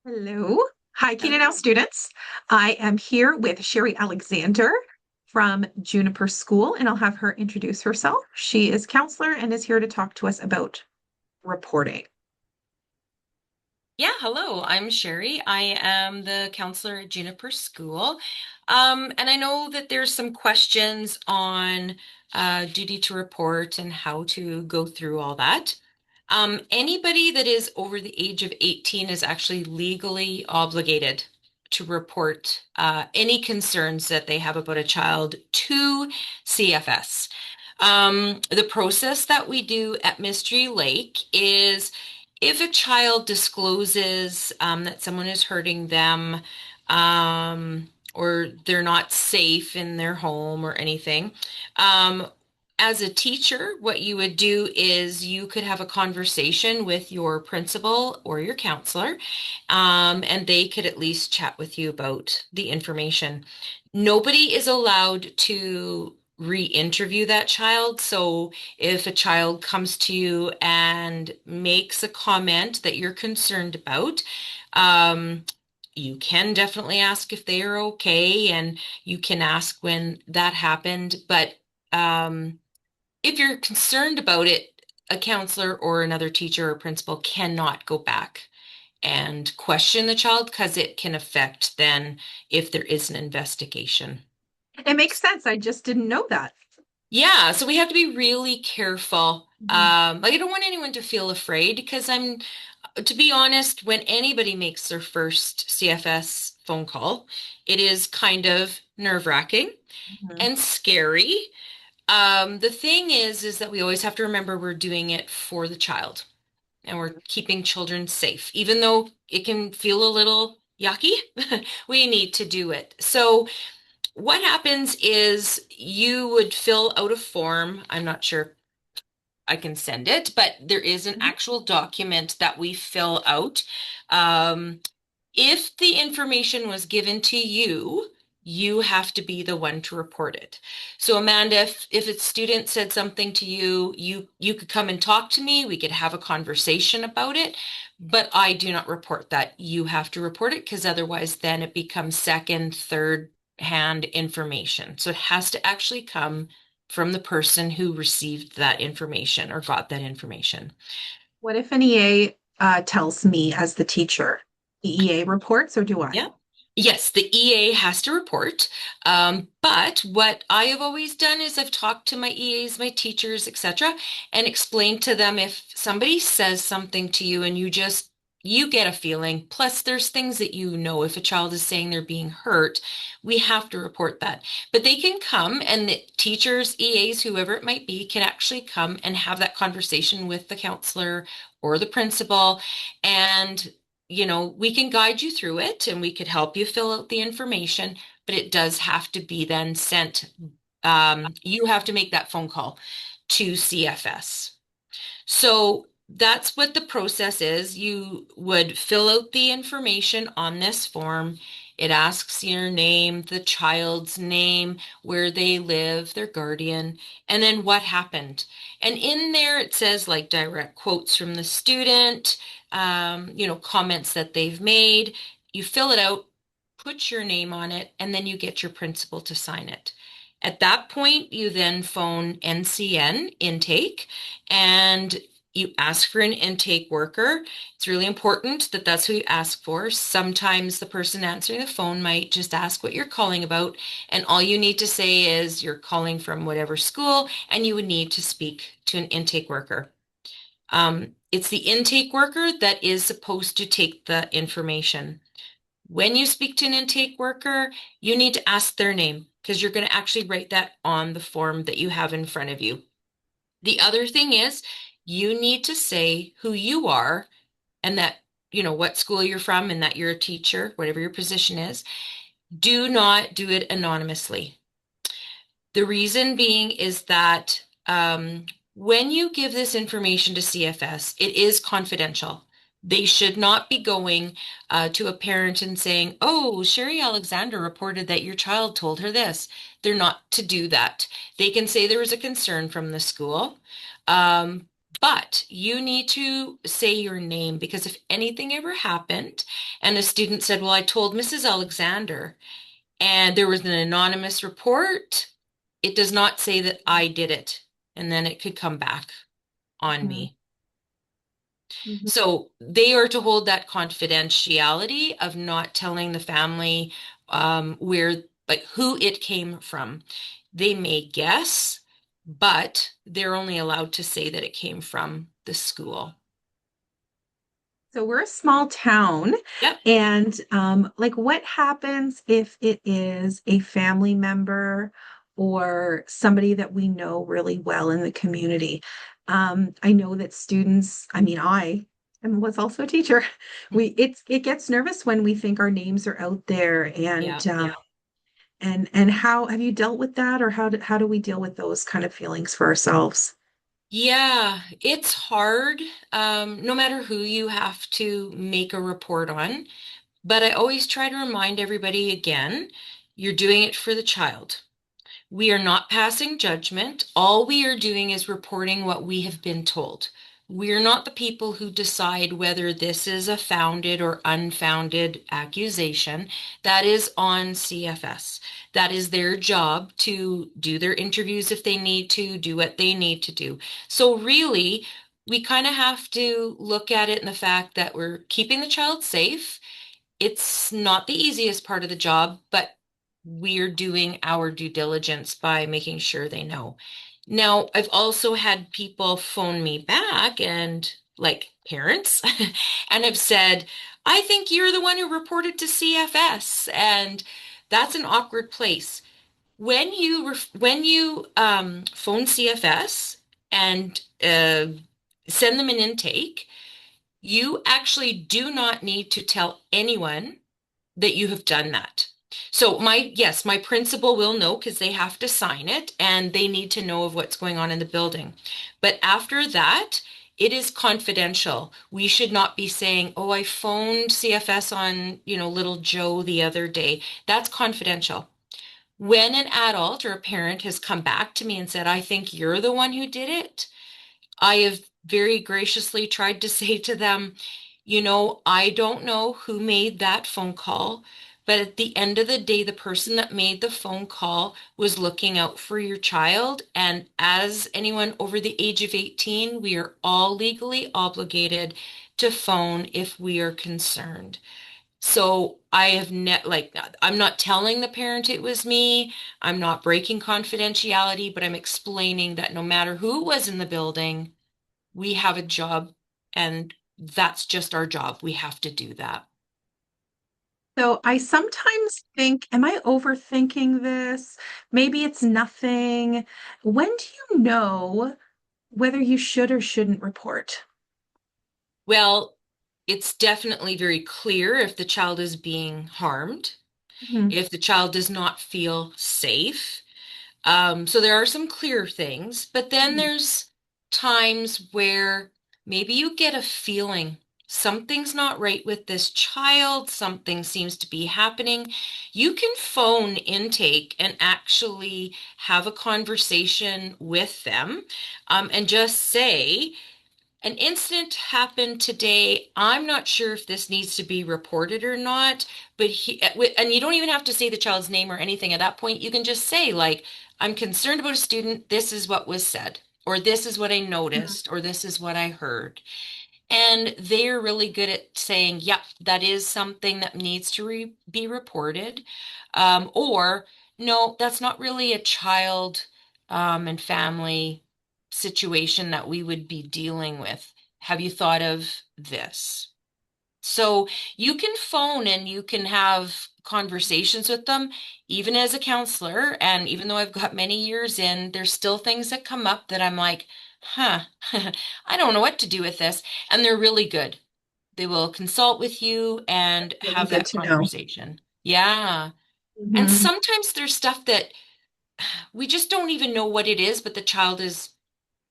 Hello. Hi, Keenan Now Hello. students. I am here with Sherry Alexander from Juniper School, and I'll have her introduce herself. She is counselor and is here to talk to us about reporting. Yeah, hello. I'm Sherry. I am the counselor at Juniper School. And I know that there's some questions on duty to report and how to go through all that. Anybody that is over the age of 18 is actually legally obligated to report any concerns that they have about a child to CFS. The process that we do at Mystery Lake is if a child discloses that someone is hurting them, or they're not safe in their home or anything, um, as a teacher, what you would do is you could have a conversation with your principal or your counselor, and they could at least chat with you about the information. Nobody is allowed to re-interview that child. So if a child comes to you and makes a comment that you're concerned about, um, you can definitely ask if they are okay, and you can ask when that happened. But if you're concerned about it, a counselor or another teacher or principal cannot go back and question the child because it can affect then if there is an investigation. It makes sense. I just didn't know that. Yeah, so we have to be really careful. Mhm. Like I don't want anyone to feel afraid because to be honest, when anybody makes their first CFS phone call, it is kind of nerve-wracking Mhm. and scary. The thing is that we always have to remember we're doing it for the child and we're keeping children safe. Even though it can feel a little yucky, we need to do it. So what happens is you would fill out a form. I'm not sure I can send it, but there is an Mhm. actual document that we fill out. Um, if the information was given to you, you have to be the one to report it. So Amanda, if a student said something to you, you could come and talk to me. We could have a conversation about it, but I do not report that. You have to report it because otherwise then it becomes second, third hand information. So it has to actually come from the person who received that information or got that information. What if an EA tells me as the teacher? The EA reports, or do I? Yeah. Yes, the EA has to report. But what I have always done is I've talked to my EAs, my teachers, etc., and explained to them if somebody says something to you and you get a feeling, plus there's things that you know if a child is saying they're being hurt, we have to report that. But they can come and the teachers, EAs, whoever it might be, can actually come and have that conversation with the counselor or the principal. And we can guide you through it and we could help you fill out the information, but it does have to be then sent. You have to make that phone call to CFS. So that's what the process is. You would fill out the information on this form. It asks your name, the child's name, where they live, their guardian, and then what happened. And in there it says like direct quotes from the student, comments that they've made. You fill it out, put your name on it, and then you get your principal to sign it. At that point, you then phone NCN intake and you ask for an intake worker. It's really important that that's who you ask for. Sometimes the person answering the phone might just ask what you're calling about, and all you need to say is you're calling from whatever school, and you would need to speak to an intake worker. It's the intake worker that is supposed to take the information. When you speak to an intake worker, you need to ask their name because you're going to actually write that on the form that you have in front of you. The other thing is you need to say who you are and that, what school you're from and that you're a teacher, whatever your position is. Do not do it anonymously. The reason being is that when you give this information to CFS, it is confidential. They should not be going to a parent and saying, "Oh, Sherry Alexander reported that your child told her this." They're not to do that. They can say there was a concern from the school, But you need to say your name because if anything ever happened and a student said, well, I told Mrs. Alexander and there was an anonymous report, it does not say that I did it. And then it could come back on Mhm. me. Mhm. So they are to hold that confidentiality of not telling the family where, like, who it came from. They may guess, but they're only allowed to say that it came from the school. So we're a small town, Yep. and like what happens if it is a family member or somebody that we know really well in the community? I know that students, I mean, I was also a teacher. It gets nervous when we think our names are out there, Yeah. and how have you dealt with that, or how do we deal with those kind of feelings for ourselves? Yeah, it's hard, no matter who you have to make a report on. But I always try to remind everybody again, you're doing it for the child. We are not passing judgment. All we are doing is reporting what we have been told. We are not the people who decide whether this is a founded or unfounded accusation. That is on CFS. That is their job to do their interviews if they need to, do what they need to do. So, really, we kind of have to look at it in the fact that we're keeping the child safe. It's not the easiest part of the job, but we're doing our due diligence by making sure they know. Now, I've also had people phone me back and like parents and have said, I think you're the one who reported to CFS. And that's an awkward place. When you phone CFS and send them an intake, you actually do not need to tell anyone that you have done that. So yes, my principal will know because they have to sign it and they need to know of what's going on in the building. But after that, it is confidential. We should not be saying, "Oh, I phoned CFS on, little Joe the other day." That's confidential. When an adult or a parent has come back to me and said, "I think you're the one who did it," I have very graciously tried to say to them, I don't know who made that phone call, but at the end of the day, the person that made the phone call was looking out for your child. And as anyone over the age of 18, we are all legally obligated to phone if we are concerned. So I have like I'm not telling the parent it was me. I'm not breaking confidentiality, but I'm explaining that no matter who was in the building, we have a job and that's just our job. We have to do that. So I sometimes think, am I overthinking this? Maybe it's nothing. When do you know whether you should or shouldn't report? Well, it's definitely very clear if the child is being harmed, Mhm. if the child does not feel safe. So there are some clear things, but then Mhm. there's times where maybe you get a feeling something's not right with this child, something seems to be happening. You can phone intake and actually have a conversation with them, and just say, an incident happened today. I'm not sure if this needs to be reported or not, but and you don't even have to say the child's name or anything at that point. You can just say, like, I'm concerned about a student. This is what was said, or this is what I Mhm. noticed, or this is what I heard. And they're really good at saying, yep, that is something that needs to be reported. Or, no, that's not really a child and family situation that we would be dealing with. Have you thought of this? So you can phone and you can have conversations with them, even as a counselor. And even though I've got many years in, there's still things that come up that I'm like, huh, I don't know what to do with this. And they're really good. They will consult with you and Really have good that to know. conversation. Yeah. And Mhm. sometimes there's stuff that we just don't even know what it is, but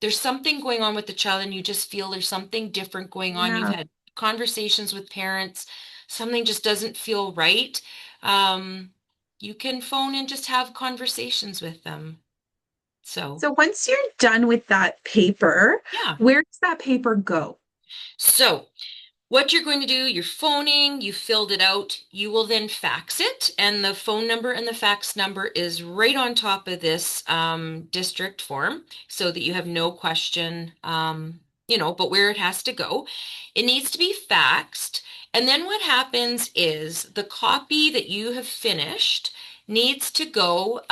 there's something going on with the child and you just feel there's something different going on. You've Yeah. had conversations with parents, something just doesn't feel right. Um, you can phone and just have conversations with them. So, So once you're done with that paper, yeah. where does that paper go? So, what you're going to do, you're phoning, you filled it out, you will then fax it, and the phone number and the fax number is right on top of this district form so that you have no question, but where it has to go. It needs to be faxed, and then what happens is the copy that you have finished needs to go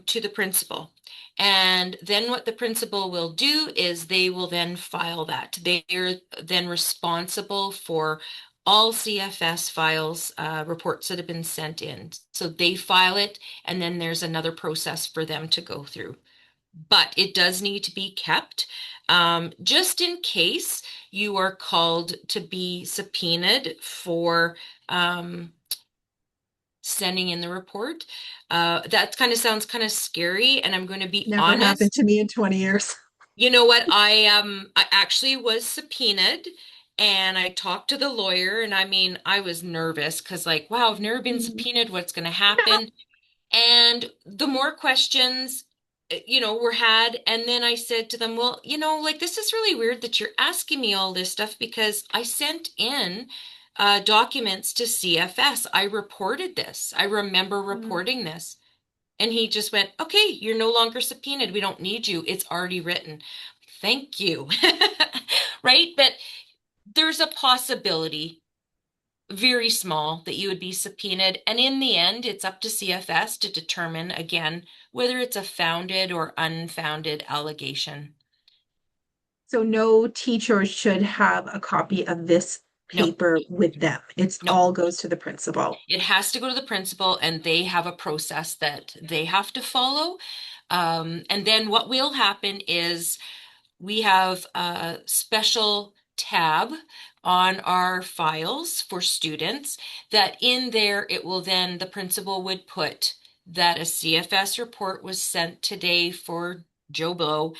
to the principal. And then what the principal will do is they will then file that. They are then responsible for all CFS files, reports that have been sent in. So they file it, and then there's another process for them to go through. But it does need to be kept, just in case you are called to be subpoenaed for sending in the report. That kind of sounds kind of scary, and I'm going to be Never happened honest. to me in 20 years. You know what? I actually was subpoenaed and I talked to the lawyer and I mean I was nervous because like, wow, I've never been Mm. subpoenaed. What's going to happen? And the more questions, were had, and then I said to them, well, like this is really weird that you're asking me all this stuff because I sent in documents to CFS. I reported this. I remember Mm. reporting this. And he just went, okay, you're no longer subpoenaed. We don't need you. It's already written. Thank you. Right? But there's a possibility, very small, that you would be subpoenaed. And in the end, it's up to CFS to determine again whether it's a founded or unfounded allegation. So no teacher should have a copy of this No, paper with them. It's no. all goes to the principal. It has to go to the principal, and they have a process that they have to follow. And then what will happen is we have a special tab on our files for students that in there it will then the principal would put that a CFS report was sent today for Joe Blow,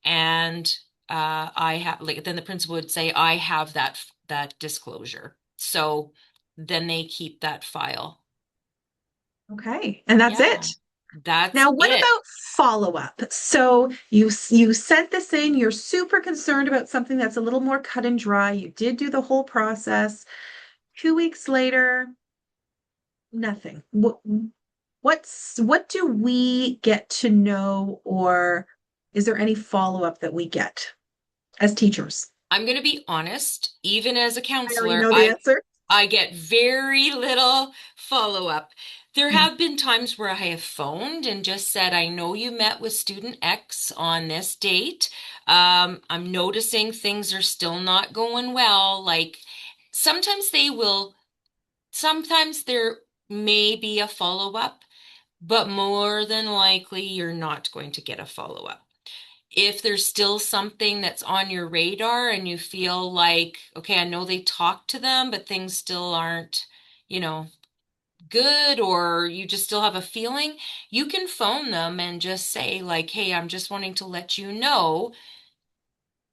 and I have like then the principal would say I have that disclosure. So then they keep that file. Okay. And that's Yeah, it. that's Now, what it. about follow-up? So you sent this in, you're super concerned about something that's a little more cut and dry. You did do the whole process. 2 weeks later, nothing. What do we get to know, or is there any follow-up that we get as teachers? I'm going to be honest, even as a I already counselor, know the answer. I get very little follow-up. There Mm. have been times where I have phoned and just said, I know you met with student X on this date. I'm noticing things are still not going well. Like sometimes sometimes there may be a follow-up, but more than likely you're not going to get a follow-up. If there's still something that's on your radar and you feel like, okay, I know they talked to them, but things still aren't, you know, good, or you just still have a feeling, you can phone them and just say, like, hey, I'm just wanting to let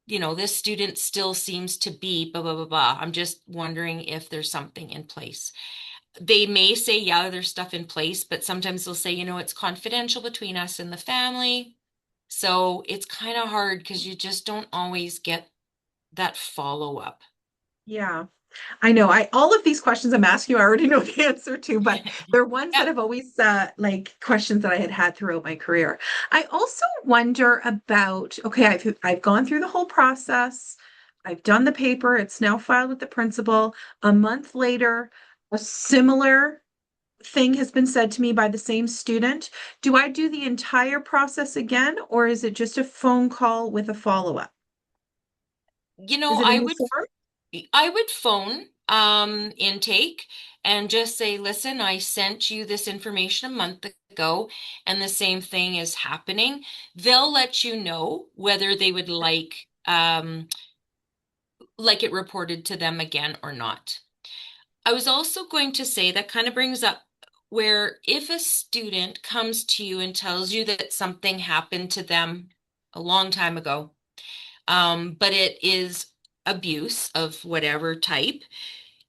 this student still seems to be blah, blah, blah, blah. I'm just wondering if there's something in place. They may say, yeah, there's stuff in place, but sometimes they'll say, it's confidential between us and the family. So it's kind of hard because you just don't always get that follow up. Yeah. I know. I all of these questions I'm asking you, I already know the answer to, but they're ones that Yeah. have always like questions that I had had throughout my career. I also wonder about, okay, I've gone through the whole process. I've done the paper. It's now filed with the principal. A month later, a similar thing has been said to me by the same student. Do I do the entire process again, or is it just a phone call with a follow-up? You know, Is it a new form? I would phone intake and just say, listen, I sent you this information a month ago and the same thing is happening. They'll let you know whether they would like it reported to them again or not. I was also going to say that kind of brings up where if a student comes to you and tells you that something happened to them a long time ago, but it is abuse of whatever type,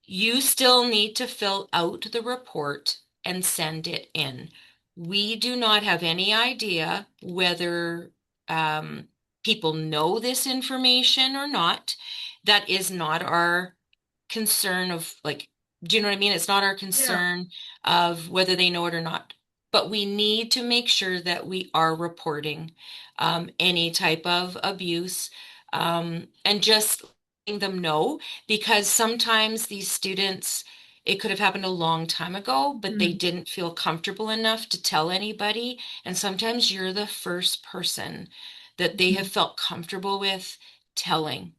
you still need to fill out the report and send it in. We do not have any idea whether um, people know this information or not. That is not our concern of like, do you know what I mean? It's not our Yeah. concern of whether they know it or not. But we need to make sure that we are reporting any type of abuse and just letting them know because sometimes these students, it could have happened a long time ago, but they Mm, didn't feel comfortable enough to tell anybody. And sometimes you're the first person that they have mhm. felt comfortable with telling.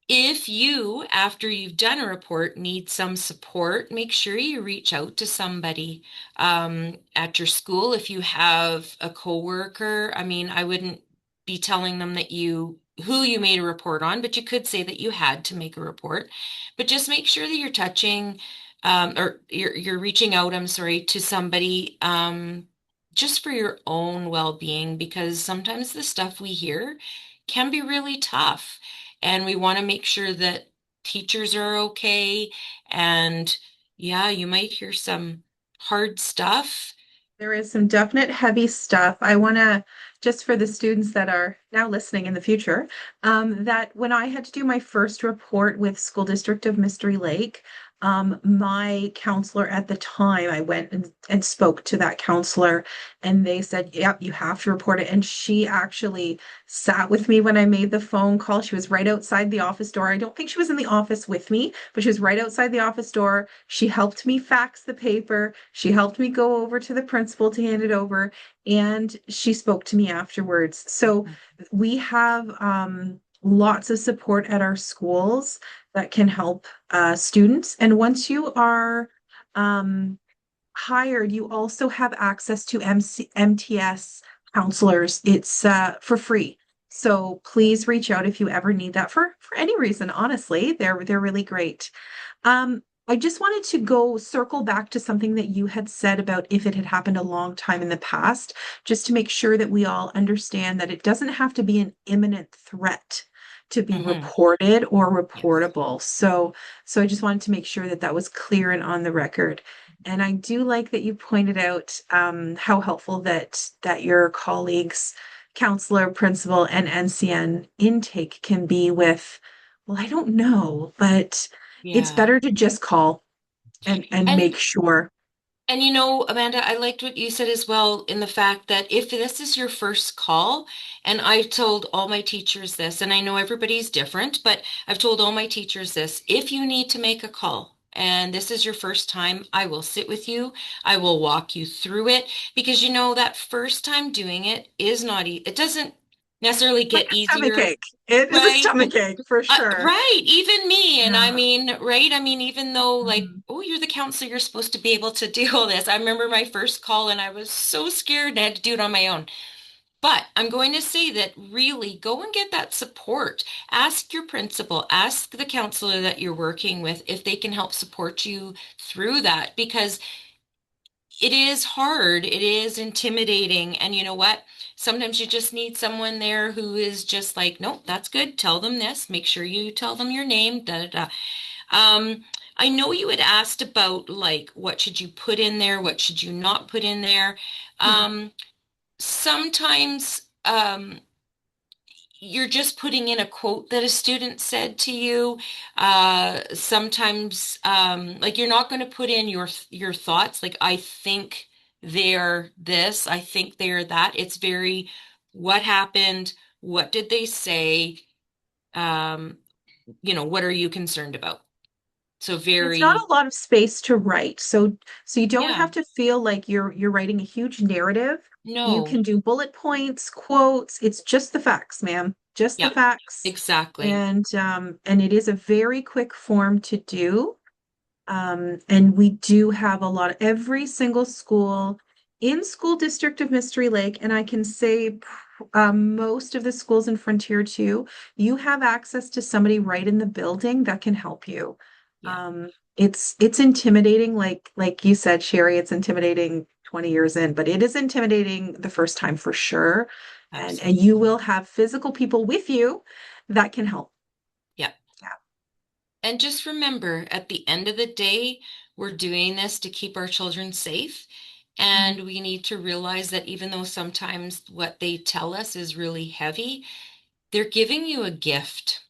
If you, after you've done a report, need some support, make sure you reach out to somebody at your school. If you have a coworker, I mean, I wouldn't be telling them that who you made a report on, but you could say that you had to make a report. But just make sure that you're touching or you're reaching out, I'm sorry, to somebody just for your own well-being, because sometimes the stuff we hear can be really tough. And we want to make sure that teachers are okay. And yeah, you might hear some hard stuff. There is some definite heavy stuff. I want to, just for the students that are now listening in the future, that when I had to do my first report with School District of Mystery Lake, my counselor at the time, I went and spoke to that counselor, and they said, yep, you have to report it. And she actually sat with me when I made the phone call. She was right outside the office door. I don't think she was in the office with me, but she was right outside the office door. She helped me fax the paper. She helped me go over to the principal to hand it over, and she spoke to me afterwards. So we have lots of support at our schools that can help students. And once you are um, hired, you also have access to MTS counselors. It's for free. So please reach out if you ever need that for any reason. Honestly, they're really great. I just wanted to go circle back to something that you had said about if it had happened a long time in the past, just to make sure that we all understand that it doesn't have to be an imminent threat to be Hmm. reported or Yes. reportable. So I just wanted to make sure that that was clear and on the record. And I do like that you pointed out how helpful that your colleagues, counselor, principal, and NCN intake can be with, well, I don't know, but it's Yeah. better to just call and And make sure. And you know, Amanda, I liked what you said as well in the fact that if this is your first call, and I've told all my teachers this, and I know everybody's different, but I've told all my teachers this, if you need to make a call and this is your first time, I will sit with you. I will walk you through it because you know that first time doing it is not, it doesn't necessarily Like get a stomach easier, ache. It is a right? stomach ache for sure. Right, even me. And I Yeah. mean, right? I mean, even though, like, Mhm. oh, you're the counselor, you're supposed to be able to do all this. I remember my first call and I was so scared and I had to do it on my own. But I'm going to say that really go and get that support. Ask your principal, ask the counselor that you're working with if they can help support you through that because it is hard. It is intimidating. And you know what? Sometimes you just need someone there who is just like, nope, that's good. Tell them this. Make sure you tell them your name. Da, da, da. I know you had asked about like what should you put in there, what should you not put in there. Mhm. Sometimes you're just putting in a quote that a student said to you. Sometimes like you're not going to put in your thoughts like I think they're this, I think they're that. It's very what happened, what did they say, um, what are you concerned about? So And it's not very, a lot of space to write. So you don't yeah, have to feel like you're writing a huge narrative. You no, can do bullet points, quotes. It's just the facts, ma'am. Just the yeah, facts. exactly. And it is a very quick form to do. And we do have a lot, every single school in School District of Mystery Lake, and I can say most of the schools in Frontier too, you have access to somebody right in the building that can help you. Yeah, It's intimidating, like you said, Sherry, it's intimidating 20 years in, but it is intimidating the first time for sure. And you absolutely. will have physical people with you that can help. Yeah. Yeah. And just remember, at the end of the day, we're doing this to keep our children safe. Mhm. And we need to realize that even though sometimes what they tell us is really heavy, they're giving you a gift.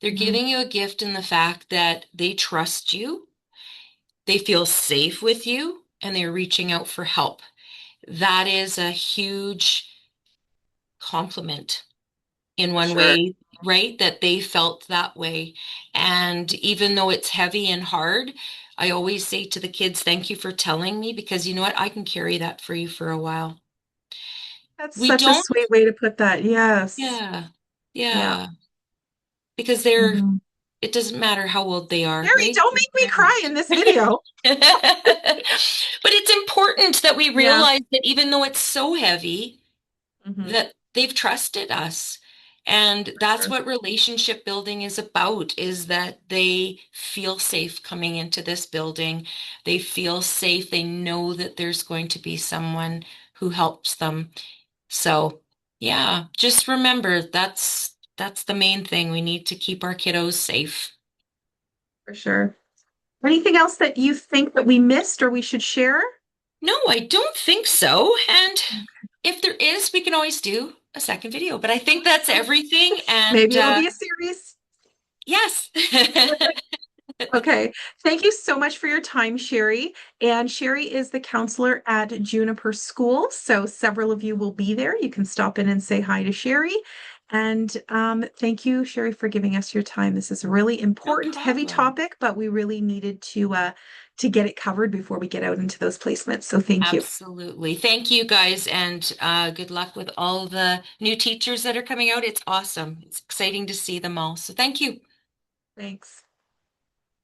They're Mhm. giving you a gift in the fact that they trust you, they feel safe with you, and they're reaching out for help. That is a huge compliment in For one sure. way, right? That they felt that way. And even though it's heavy and hard, I always say to the kids, thank you for telling me because you know what? I can carry that for you for a while. That's We such a don't, sweet way to put that. Yes. yeah, Yeah. yeah, because they're, Mhm. it doesn't matter how old they are, Gary, right? don't They're make me cry parent. in this video. But it's important that we Yeah, realize that even though it's so heavy, hmm that they've trusted us. And for that's sure. what relationship building is about, is that they feel safe coming into this building. They feel safe. They know that there's going to be someone who helps them. So, yeah, just remember that's the main thing. We need to keep our kiddos safe. For sure. Anything else that you think that we missed or we should share? No, I don't think so. And if there is, we can always do a second video. But I think that's everything. And Maybe it'll be a series. yes. Okay. Thank you so much for your time, Sherry. And Sherry is the counselor at Juniper School. So several of you will be there. You can stop in and say hi to Sherry. And thank you, Sherry, for giving us your time. This is a really No important, heavy problem. topic, but we really needed to get it covered before we get out into those placements. So thank you. Absolutely. Thank you guys, and good luck with all the new teachers that are coming out. It's awesome. It's exciting to see them all. So thank you. Thanks.